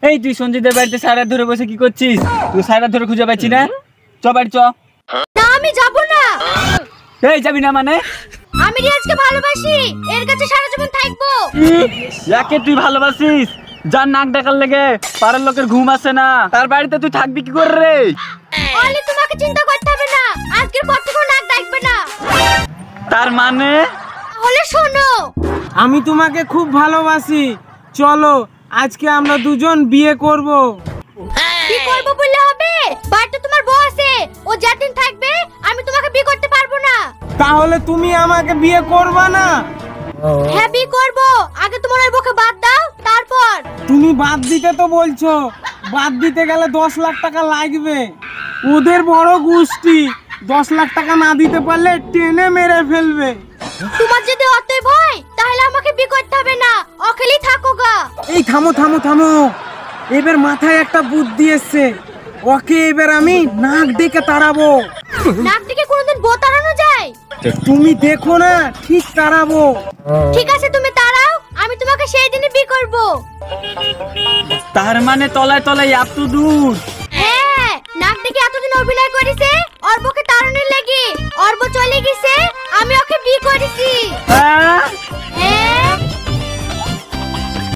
এই তুই সঞ্জিতের বাড়িতে সারা ধরে বসে কি করছিস? তুই সারা ধরে খুঁজে পাচ্ছি না। চ বাড়ি চ। না আমি যাব না। এই যাবি না মানে? আমি রিয়াজকে ভালোবাসি, এর কাছে সারা জীবন থাকবো। যাকে তুই ভালোবাসিস, যার নাক ডাকার লেগে পাড়ার লোকের ঘুম আসে না, তার বাড়িতে তুই থাকবি কি করে রে? অলি তোমাকে চিন্তা করতে হবে না, আজকের পর থেকে নাক ডাকবে না। তার মানে? তাহলে শোনো, আমি তোমাকে খুব ভালোবাসি, চলো আজকে আমরা দুজন বিয়ে করব। কি করবো বললে হবে? বাড়িতে তোমার বউ আছে, ও যেদিন থাকবে আমি তোমাকে বিয়ে করতে পারবো না। তাহলে তুমি আমাকে বিয়ে করবা না? হ্যাঁ বিয়ে করবো, আগে তোমার ওই বউকে বাদ দাও তারপর। তুমি বাদ দিতে তো বলছো, বাদ দিতে গেলে 10 লাখ টাকা লাগবে। ওদের বড় গোষ্ঠী, 10 লাখ টাকা না দিতে পারলে টেনে মেরে ফেলবে। তোমার যদি অতই ভয় তাহলে আমাকে বিয়ে করতে হবে না, অকেলেই থাকো গা। এই থামো থামো থামো, এবার মাথায় একটা বুদ্ধি এসছে। ওকে এবার আমি নাক ডেকে তাড়াবো। নাক থেকে কোনোদিন বউ তাড়ানো যায়? তুমি দেখো না, ঠিক তাড়াবো। ঠিক আছে তুমি তাড়াও, আমি তোমাকে সেই দিনই বিয়ে করবো। তার মানে তলায় তলায় এত দূর? হ্যাঁ, নাক থেকে এতদিন অভিনয় করেছে,